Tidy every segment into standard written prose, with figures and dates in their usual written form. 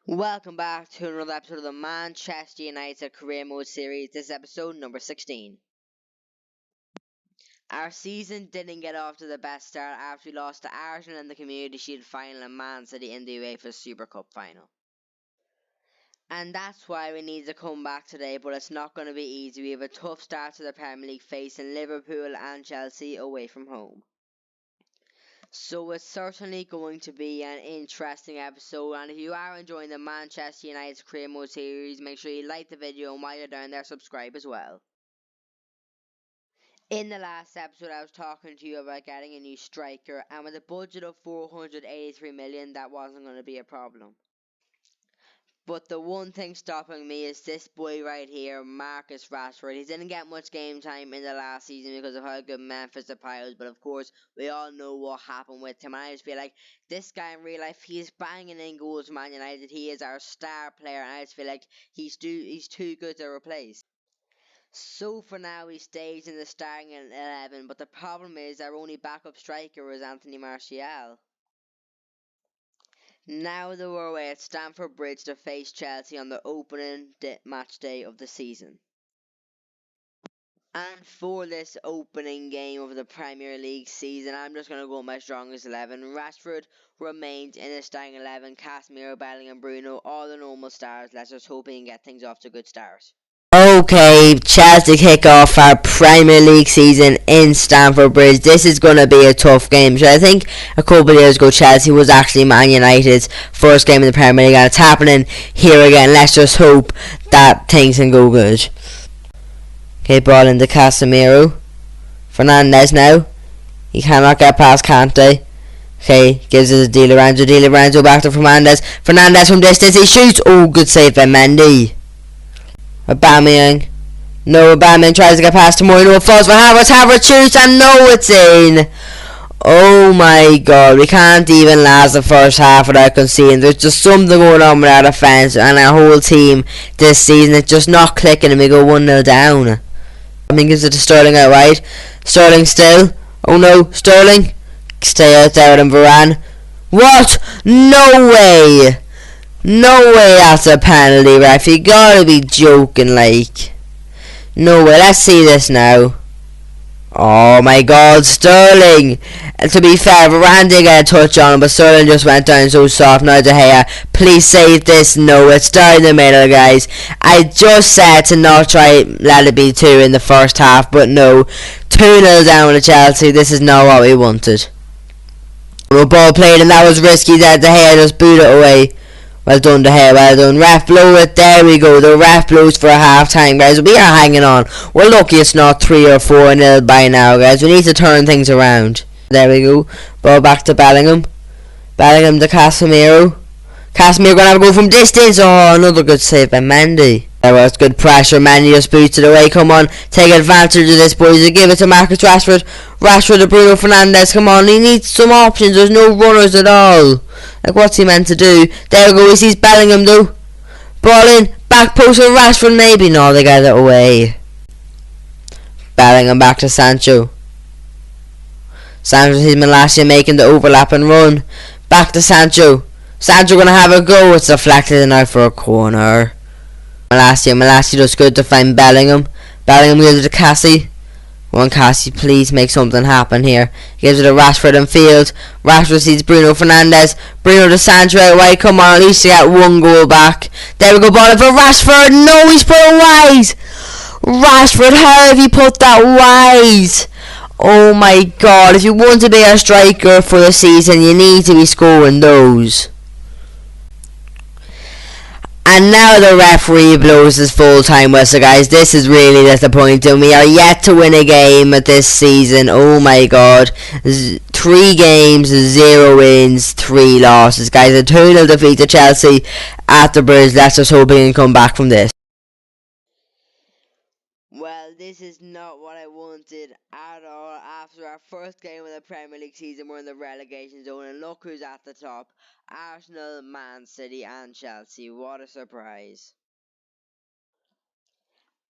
Welcome back to another episode of the Manchester United Career Mode series. This is episode number 16. Our season didn't get off to the best start after we lost to Arsenal in the Community Shield final and Man City in the UEFA Super Cup final. And that's why we need to come back today, but it's not going to be easy. We have a tough start to the Premier League facing Liverpool and Chelsea away from home. So it's certainly going to be an interesting episode, and if you are enjoying the Manchester United Career Mode series, make sure you like the video, and while you're down there, subscribe as well. In the last episode, I was talking to you about getting a new striker, and with a budget of 483 million, that wasn't going to be a problem. But the one thing stopping me is this boy right here, Marcus Rashford. He didn't get much game time in the last season because of how good Memphis Depay was, but of course, we all know what happened with him. And I just feel like this guy in real life, he is banging in goals for Man United. He is our star player, and I just feel like he's too good to replace. So for now, he stays in the starting 11, but the problem is our only backup striker is Anthony Martial. Now they were away at Stamford Bridge to face Chelsea on the opening match day of the season. And for this opening game of the Premier League season, I'm just going to go with my strongest 11. Rashford remains in the starting 11. Casemiro, Bellingham, Bruno, all the normal stars. Let's just hope he can get things off to good starts. Okay, Chelsea kick off our Premier League season in Stamford Bridge. This is going to be a tough game. So I think a couple of years ago Chelsea was actually Man United's first game in the Premier League, and it's happening here again. Let's just hope that things can go good. Okay, ball into Casemiro. Fernandes now. He cannot get past Kante. Okay, gives it to Di Lorenzo back to Fernandes. Fernandes from distance, he shoots. Oh, good save by Mendy. Aubameyang. No, Aubameyang tries to get past Tomori. It falls for Havertz. Havertz shoots and no, it's in. Oh my god, we can't even last the first half without conceding. There's just something going on with our defence and our whole team this season. It's just not clicking and we go 1-0 down. I mean, gives it to Sterling outright. Sterling still. Oh no, Sterling. Stay out there with Varane. What? No way. No way that's a penalty, ref. You gotta be joking, like. No way. Let's see this now. Oh my god, Sterling. And to be fair, Varane did get a touch on him, but Sterling just went down so soft. Now De Gea, please save this. No, it's down the middle, guys. I just said to not try let it be 2 in the first half, but no. 2-0 down to Chelsea. This is not what we wanted. No ball played, and that was risky there. De Gea just booted it away. Well done, De Gea, well done. Ref blow it, there we go. The ref blows for a half time, guys. We are hanging on. We're lucky it's not 3 or 4-0 by now, guys. We need to turn things around. There we go. Ball back to Bellingham. Bellingham to Casemiro. Casemiro gonna have a go from distance. Oh, another good save by Mendy. There was good pressure. Mendy just boots it away. Come on, take advantage of this, boys. Give it to Marcus Rashford. Rashford to Bruno Fernandes. Come on, he needs some options. There's no runners at all. Like, what's he meant to do? There we go. He sees Bellingham though. Ball in. Back post for Rashford. Maybe. No, they get it away. Bellingham back to Sancho. Sancho sees Malacia making the overlap and run. Back to Sancho. Sancho gonna have a go. It's deflected and out for a corner. Malacia does good to find Bellingham. Bellingham gives it to Cassie. One Cassie, please make something happen here. Gives it to Rashford in field. Rashford sees Bruno Fernandes. Bruno to Sancho out wide. Come on, at least you get one goal back. There we go, ball for Rashford. No, he's put it wide. Rashford, how have you put that wide? Oh my god, if you want to be a striker for the season, you need to be scoring those. And now the referee blows his full-time whistle, guys. This is really disappointing. We are yet to win a game this season. Oh my god. 3 games, 0 wins, 3 losses, guys. A 2-0 defeat to Chelsea at the Bridge. Let's just hope we can come back from this. Well, this is not what I wanted at all. After our first game of the Premier League season, we're in the relegation zone, and look who's at the top. Arsenal, Man City and Chelsea. What a surprise.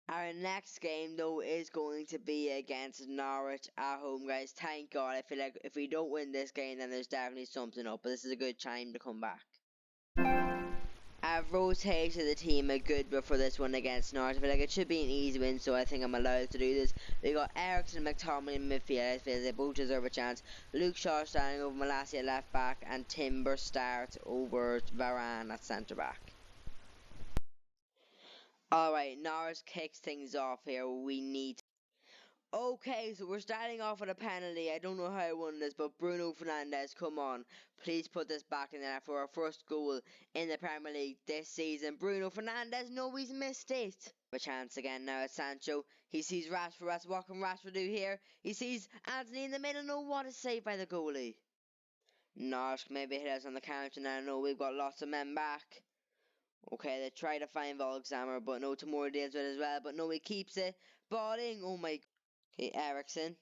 Our next game, though, is going to be against Norwich at home, guys. Thank God. I feel like if we don't win this game, then there's definitely something up. But this is a good time to come back. I've rotated the team a good bit for this one against Norwich. I feel like it should be an easy win, so I think I'm allowed to do this. We got Ericsson and McTominay in midfield. I feel they both deserve a chance. Luke Shaw starting over Malacia at left back, and Timber starts over Varane at centre back. Alright, Norwich kicks things off here. We need... Okay, so we're starting off with a penalty. I don't know how I won this, but Bruno Fernandes, come on. Please put this back in there for our first goal in the Premier League this season. Bruno Fernandes, no, he's missed it. A chance again now at Sancho. He sees Rashford. What can Rashford do here? He sees Anthony in the middle. No, what a save by the goalie. Norwich maybe hit us on the counter now. No, we've got lots of men back. Okay, they try to find Volksammer, but no, Tamura deals with it as well. But no, he keeps it. Balling. Oh my. Okay, Ericsson.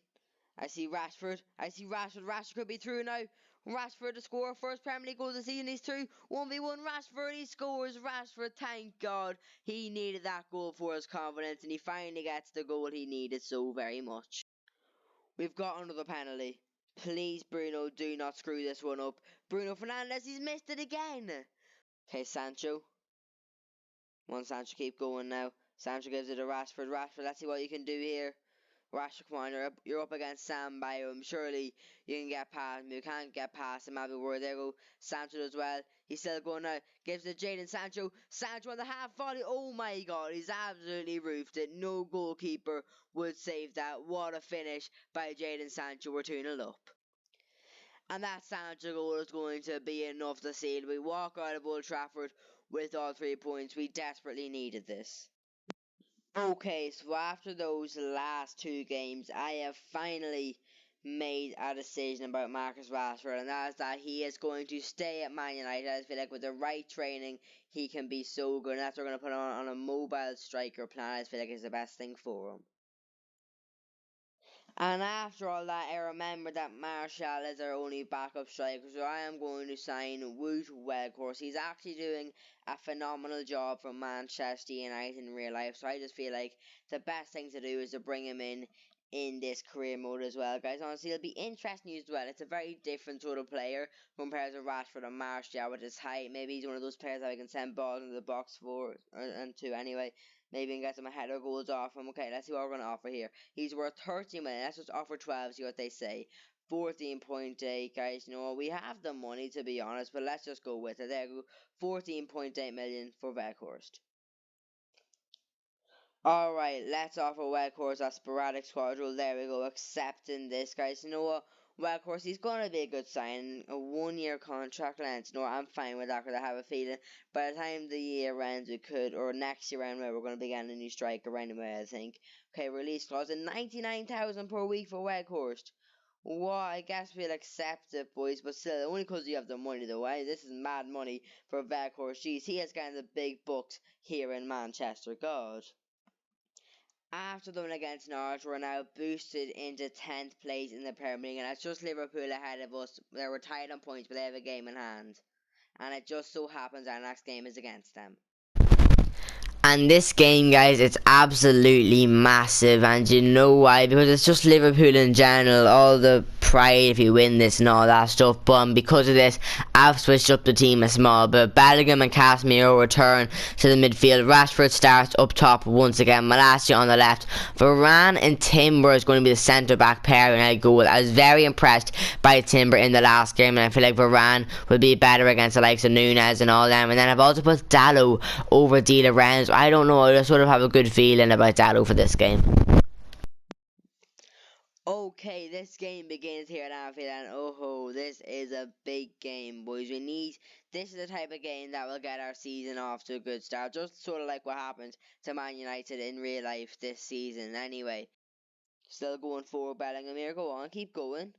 I see Rashford. Rashford could be through now. Rashford to score. First Premier League goal of the season. He's through. 1v1 Rashford. He scores. Rashford, thank God. He needed that goal for his confidence, and he finally gets the goal he needed so very much. We've got another penalty. Please, Bruno, do not screw this one up. Bruno Fernandes, he's missed it again. Okay, Sancho. Sancho, keep going now. Sancho gives it to Rashford. Let's see what you can do here. Rashford, come on, you're up against Sam Bio. Surely you can get past him. You can't get past him. I'll be worried. There go Sancho as well. He's still going now. Gives it to Jadon Sancho. Sancho on the half volley. Oh my God, he's absolutely roofed it. No goalkeeper would save that. What a finish by Jadon Sancho. We're 2-0 up. And that Sancho goal is going to be enough to seal. We walk out of Old Trafford with all 3 points. We desperately needed this. Okay, so after those last 2 games, I have finally made a decision about Marcus Rashford, and that is that he is going to stay at Man United. I feel like with the right training, he can be so good, and that's what we're going to put on a mobile striker plan. I feel like it's the best thing for him. And after all that, I remember that Martial is our only backup striker, so I am going to sign Wout Weghorst. He's actually doing a phenomenal job for Manchester United in real life, so I just feel like the best thing to do is to bring him in this career mode as well, guys. Honestly, it'll be interesting as well. It's a very different sort of player compared to Rashford and Martial with his height. Maybe he's one of those players that I can send balls into the box for, and to anyway. Maybe we can get some header goals off him. Okay, let's see what we're going to offer here. He's worth 30 million. Let's just offer 12, see what they say. 14.8, guys. You know, we have the money, to be honest, but let's just go with it. There we go. 14.8 million for Weghorst. Alright, let's offer Weghorst a sporadic squad rule. There we go, accepting this, guys. You know what? Weghorst, he's going to be a good sign. A 1-year contract length. You know what? I'm fine with that because I have a feeling by the time the year ends, we could, or next year anyway, we're going to be getting a new striker anyway, I think. Okay, release clause at 99,000 per week for Weghorst. Well, I guess we'll accept it, boys, but still, only because you have the money, though. This is mad money for Weghorst. Jeez, he is getting the big bucks here in Manchester. God. After the win against Norwich, we're now boosted into 10th place in the Premier League, and it's just Liverpool ahead of us. They were tied on points, but they have a game in hand. And it just so happens our next game is against them. And this game, guys, it's absolutely massive, and you know why? Because it's just Liverpool in general, all the pride if you win this and all that stuff, but because of this, I've switched up the team a small bit. Bellingham and Casemiro return to the midfield. Rashford starts up top once again, Malacia on the left. Varane and Timber is going to be the centre-back pair in our goal. I was very impressed by Timber in the last game, and I feel like Varane will be better against the likes of Nunez and all them. And then I've also put Dalot over De Lorenzo. I don't know, I just sort of have a good feeling about Dalot for this game. Okay, this game begins here at Anfield, and oh ho, this is a big game, boys. This is the type of game that will get our season off to a good start, just sort of like what happened to Man United in real life this season. Anyway, still going forward, Bellingham here, go on, keep going.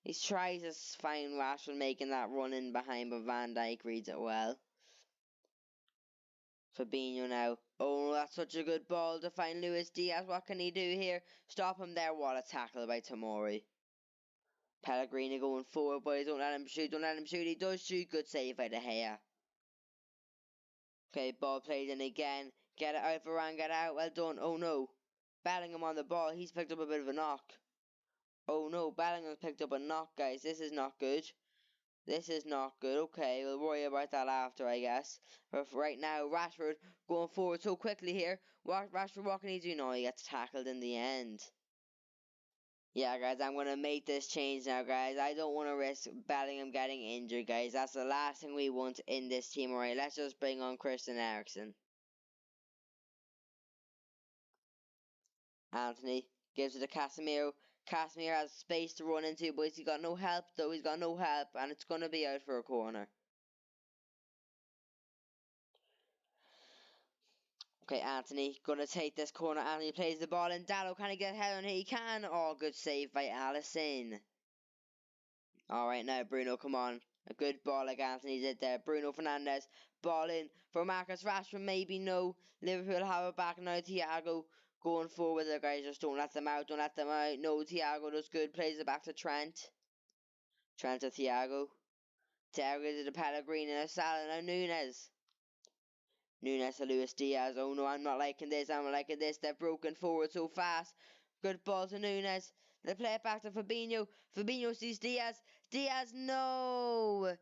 He tries to find Rashford making that run in behind, but Van Dijk reads it well. Fabinho now. Oh, that's such a good ball to find Luis Diaz. What can he do here? Stop him there. What a tackle by Tomori. Pellegrini going forward, boys. Don't let him shoot. Don't let him shoot. He does shoot. Good save by De Gea. Okay, ball played in again. Get it out, Varane. Get out. Well done. Oh no. Bellingham on the ball. He's picked up a bit of a knock. Oh no. Bellingham's picked up a knock, guys. This is not good. This is not good. Okay, we'll worry about that after, I guess. But for right now, Rashford going forward so quickly here. Rashford, what can he do? No, he gets tackled in the end. Yeah, guys, I'm going to make this change now, guys. I don't want to risk Bellingham getting injured, guys. That's the last thing we want in this team. Alright, let's just bring on Christian Eriksen. Anthony gives it to Casemiro. Casemiro has space to run into, but he's got no help, though. He's got no help, and it's going to be out for a corner. Okay, Anthony gonna take this corner. Anthony plays the ball in. Dallo, can he get ahead on it? He can. Oh, good save by Alisson. Alright, now Bruno, come on. A good ball like Anthony did there. Bruno Fernandes, ball in for Marcus Rashford. Maybe no. Liverpool have it back now. Thiago going forward there, guys. Just don't let them out. Don't let them out. No, Thiago does good. Plays it back to Trent. Trent to Thiago. Thiago gives it to Pellegrini. Now Salah. Now Nunes. Nunes to Luis Diaz. Oh no, I'm not liking this. I'm not liking this. They're broken forward so fast. Good ball to Nunes. They play it back to Fabinho. Fabinho sees Diaz. Diaz, no!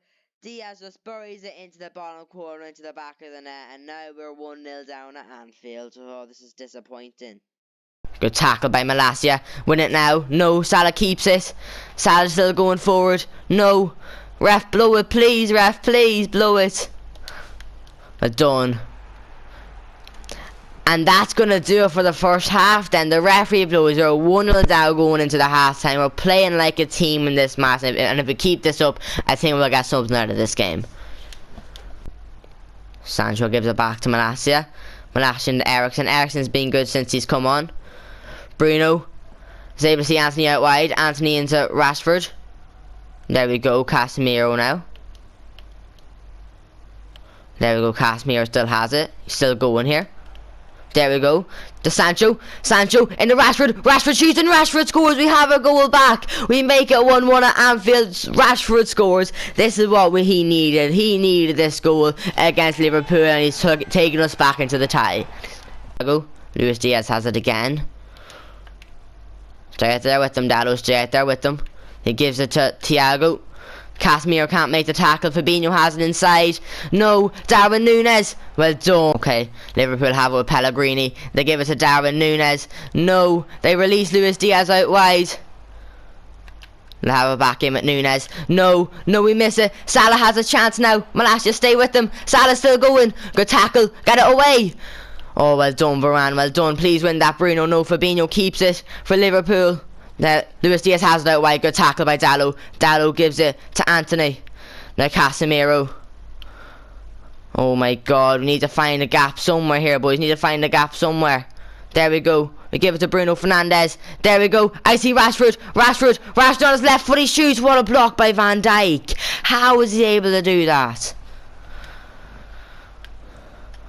Diaz just buries it into the bottom corner, into the back of the net. And now we're 1-0 down at Anfield. Oh, this is disappointing. Good tackle by Malacia. Win it now. No, Salah keeps it. Salah's still going forward. No. Ref, blow it, please. Ref, please, blow it. Well done. And that's going to do it for the first half then. The referee blows. We're 1-0 down going into the half time. We're playing like a team in this match. And if we keep this up, I think we'll get something out of this game. Sancho gives it back to Malacia. Malacia to Eriksen. Eriksen's been good since he's come on. Bruno is able to see Anthony out wide. Anthony into Rashford. There we go. Casemiro now. There we go. Casemiro still has it. He's still going here. There we go. To Sancho. Sancho into Rashford. Rashford shoots and Rashford scores. We have a goal back. We make it 1-1 at Anfield. Rashford scores. This is what he needed. He needed this goal against Liverpool, and he's taking us back into the tie. There we go. Luis Diaz has it again. Stay out there with them, Dallo. Stay out there with them. He gives it to Thiago. Casemiro can't make the tackle. Fabinho has it inside. No. Darwin Nunes. Well done. Okay. Liverpool have it with Pellegrini. They give it to Darwin Nunes. No. They release Luis Diaz out wide. They'll have it back in with Nunes. No. No, we miss it. Salah has a chance now. Malacia, stay with them. Salah's still going. Good tackle. Get it away. Oh, well done, Varane. Well done. Please win that, Bruno. No, Fabinho keeps it for Liverpool. Now, Luis Diaz has it out wide. Good tackle by Dallo. Dallo gives it to Anthony. Now Casemiro. Oh my god. We need to find a gap somewhere here, boys. We need to find a gap somewhere. There we go. We give it to Bruno Fernandes. There we go. I see Rashford. Rashford on his left foot. He shoots. What a block by Van Dijk. How was he able to do that?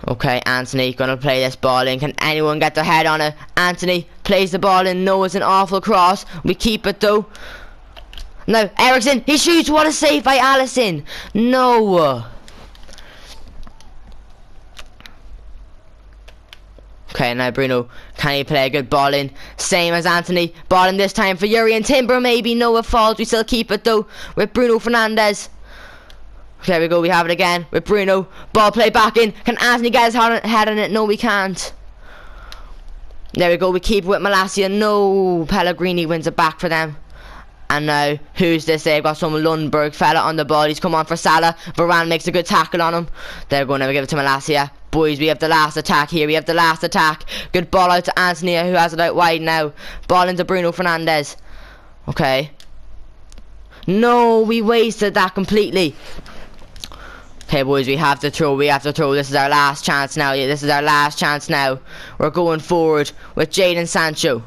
Okay, Anthony gonna play this ball in. Can anyone get their head on it? Anthony plays the ball in. No, it's an awful cross. We keep it though. Now, Eriksen, he shoots. What a save by Alisson. No. Okay, now Bruno, can he play a good ball in? Same as Anthony. Ball in this time for Yuri and Timber. Maybe no, it falls. We still keep it though with Bruno Fernandes. There we go, we have it again with Bruno. Ball play back in. Can Anthony get his head on it? No, we can't. There we go, we keep it with Malacia. No, Pellegrini wins it back for them. And now, who's this? They've got some Lundberg fella on the ball. He's come on for Salah. Varane makes a good tackle on him. They're going to give it to Malacia. Boys, we have the last attack here. We have the last attack. Good ball out to Anthony, who has it out wide now. Ball into Bruno Fernandes. Okay. No, we wasted that completely. Okay, boys, we have to throw. This is our last chance now. Yeah, this is our last chance now. We're going forward with Jadon Sancho.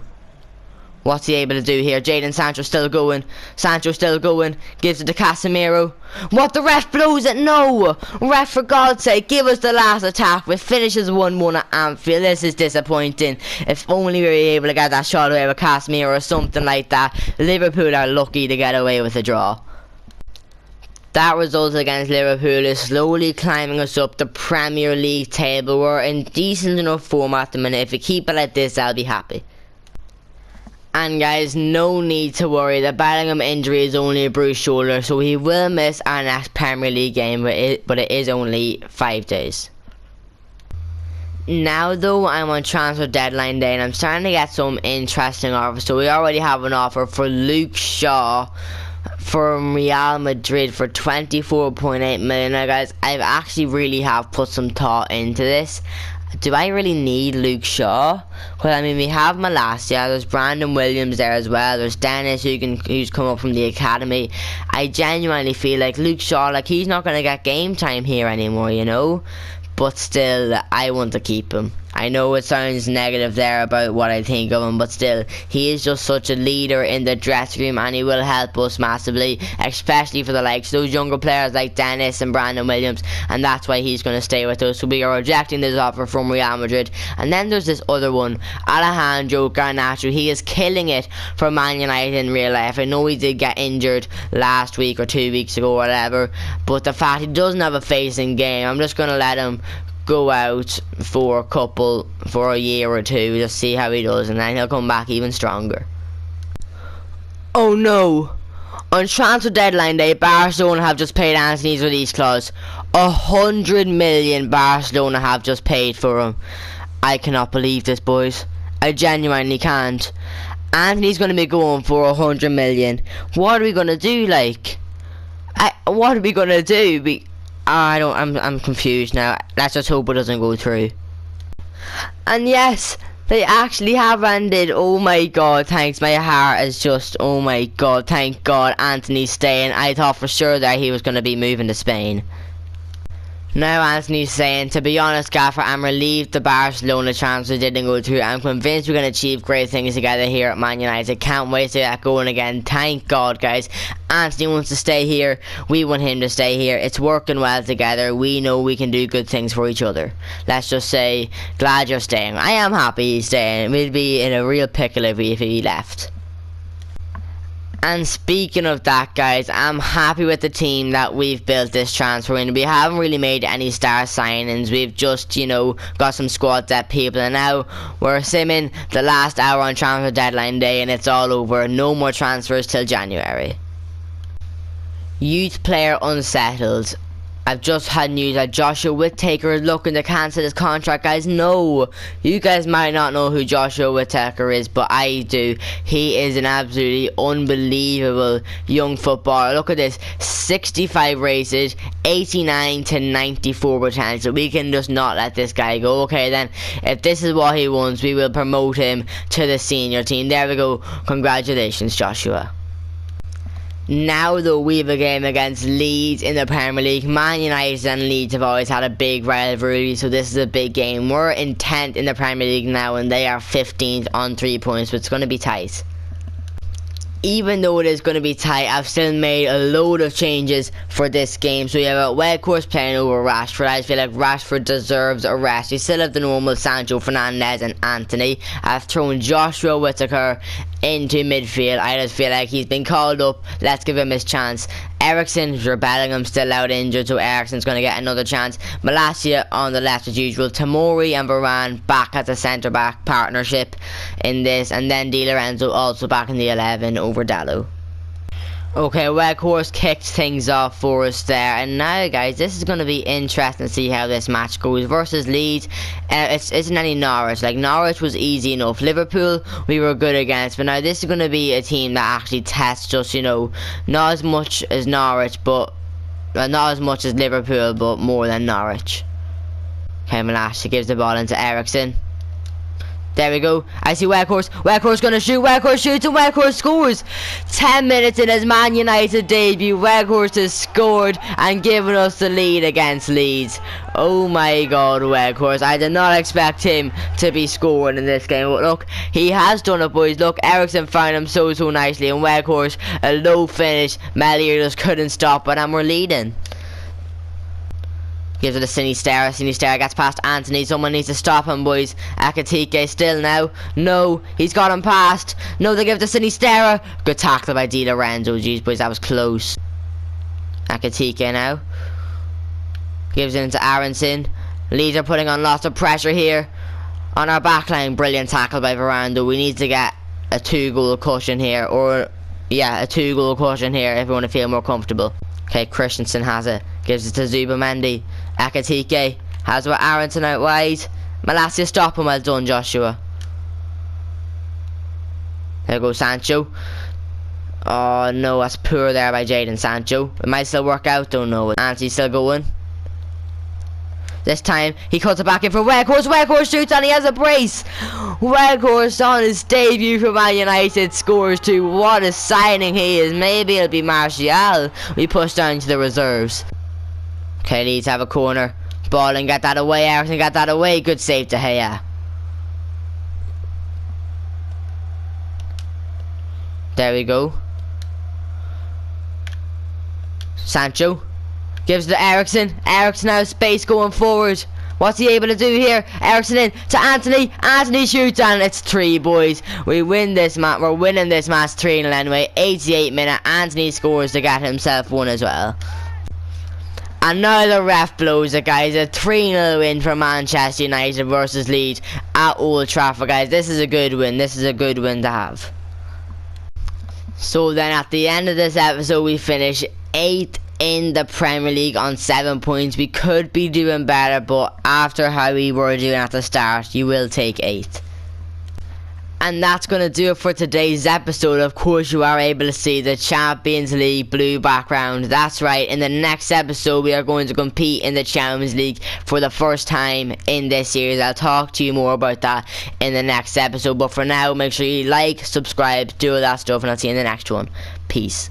What's he able to do here? Jadon Sancho still going. Sancho still going. Gives it to Casemiro. What? The ref blows it? No! Ref, for God's sake, give us the last attack. We finishes 1-1 at Anfield. This is disappointing. If only we were able to get that shot away with Casemiro or something like that. Liverpool are lucky to get away with a draw. That result against Liverpool is slowly climbing us up the Premier League table. We're in decent enough form at the minute. If we keep it like this, I'll be happy. And guys, no need to worry, the Bellingham injury is only a bruised shoulder, so he will miss our next Premier League game, but it is only 5 days. Now though, I'm on transfer deadline day and I'm starting to get some interesting offers. So we already have an offer for Luke Shaw from Real Madrid for 24.8 million. Now guys, I've actually really have put some thought into this. Do I really need Luke Shaw? Well, I mean, we have Malacia, there's Brandon Williams there as well, there's Dennis who's come up from the academy. I genuinely feel like Luke Shaw, like, he's not going to get game time here anymore, you know? But still, I want to keep him. I know it sounds negative there about what I think of him, but still, he is just such a leader in the dressing room and he will help us massively, especially for the likes of those younger players like Dennis and Brandon Williams, and that's why he's going to stay with us. So we are rejecting this offer from Real Madrid. And then there's this other one, Alejandro Garnacho. He is killing it for Man United in real life. I know he did get injured last week or 2 weeks ago or whatever, but the fact he doesn't have a face in game, I'm just going to let him go out for a year or two, just see how he does, and then he'll come back even stronger. Oh no! On transfer deadline day, Barcelona have just paid Anthony's release clause. 100 million Barcelona have just paid for him. I cannot believe this, boys. I genuinely can't. Anthony's going to be going for 100 million. What are we going to do, like? What are we going to do? I'm confused now. Let's just hope it doesn't go through. And yes, they actually have ended. Oh my god, thanks. My heart is just, oh my god, thank god Anthony's staying. I thought for sure that he was going to be moving to Spain. Now Anthony's saying, to be honest, Gaffer, I'm relieved the Barcelona transfer didn't go through. I'm convinced we're going to achieve great things together here at Man United. Can't wait to get going again. Thank God, guys. Anthony wants to stay here. We want him to stay here. It's working well together. We know we can do good things for each other. Let's just say, glad you're staying. I am happy he's staying. We'd be in a real pickle if he left. And speaking of that, guys, I'm happy with the team that we've built this transfer in. We haven't really made any star signings. We've just, you know, got some squad depth people, and now we're simming the last hour on transfer deadline day and it's all over. No more transfers till January. Youth player unsettled. I've just had news that Joshua Whittaker is looking to cancel his contract, guys. No, you guys might not know who Joshua Whittaker is, but I do. He is an absolutely unbelievable young footballer. Look at this, 65 races, 89 to 94 potential. We can just not let this guy go. Okay then, if this is what he wants, we will promote him to the senior team. There we go. Congratulations, Joshua. Now though, we have a game against Leeds in the Premier League. Man United and Leeds have always had a big rivalry, so this is a big game. We're in 10th in the Premier League now and they are 15th on 3 points, so it's going to be tight. Even though it is going to be tight, I've still made a load of changes for this game. So you have a Weghorst playing over Rashford. I feel like Rashford deserves a rest. You still have the normal Sancho, Fernandez and Anthony. I've thrown Joshua Whittaker into midfield. I just feel like he's been called up. Let's give him his chance. Eriksen, Bellingham still out injured, so Eriksen's going to get another chance. Malacia on the left as usual. Tamori and Varane back at the centre back partnership in this, and then Di Lorenzo also back in the 11 over Dalot. Okay, Weghorst kicked things off for us there, and now guys, this is going to be interesting to see how this match goes versus Leeds. It isn't any Norwich. Like, Norwich was easy enough. Liverpool we were good against, but now this is going to be a team that actually tests us, you know, not as much as Norwich, but not as much as Liverpool, but more than Norwich. Okay, Malacia gives the ball into Eriksen. There we go. I see Weghorst. Weghorst gonna shoot. Weghorst shoots and Weghorst scores. 10 minutes in his Man United debut, Weghorst has scored and given us the lead against Leeds. Oh my god, Weghorst. I did not expect him to be scoring in this game. But look, he has done it, boys. Look, Eriksen found him so nicely. And Weghorst, a low finish. Melier just couldn't stop it and we're leading. Gives it to Sinisterra. Sinisterra gets past Anthony. Someone needs to stop him, boys. Ekitike still now. No, he's got him past. No, they give it to Sinisterra. Good tackle by Di Lorenzo. Jeez, boys, that was close. Ekitike now. Gives it into Aronson. Leeds are putting on lots of pressure here on our backline. Brilliant tackle by Varane. We need to get a 2-goal cushion here, or yeah, a 2-goal cushion here if you want to feel more comfortable. Okay, Christensen has it, gives it to Zubamendi. Ekitike has with Aronson out wide. Malacia stop him, well done Joshua. There goes Sancho. Oh no, that's poor there by Jadon Sancho. It might still work out, don't know. Anthony's still going. This time, he cuts it back in for Weghorst. Weghorst shoots and he has a brace. Weghorst on his debut for Man United scores 2. What a signing he is. Maybe it'll be Martial. We push down to the reserves. Okay, Leeds have a corner. Ball and get that away. Ericsson got that away. Good save to Gea. There we go. Sancho gives it to Ericsson. Ericsson has space going forward. What's he able to do here? Ericsson in to Anthony. Anthony shoots and it's 3, boys. We win this match. We're winning this match 3-0 anyway. 88th minute. Anthony scores to get himself one as well. And now the ref blows it, guys. A 3-0 win for Manchester United versus Leeds at Old Trafford, guys. This is a good win. This is a good win to have. So then at the end of this episode, we finish 8th in the Premier League on 7 points. We could be doing better, but after how we were doing at the start, you will take 8th. And that's going to do it for today's episode. Of course, you are able to see the Champions League blue background. That's right, in the next episode we are going to compete in the Champions League for the first time in this series. I'll talk to you more about that in the next episode, but for now, make sure you like, subscribe, do all that stuff, and I'll see you in the next one. Peace.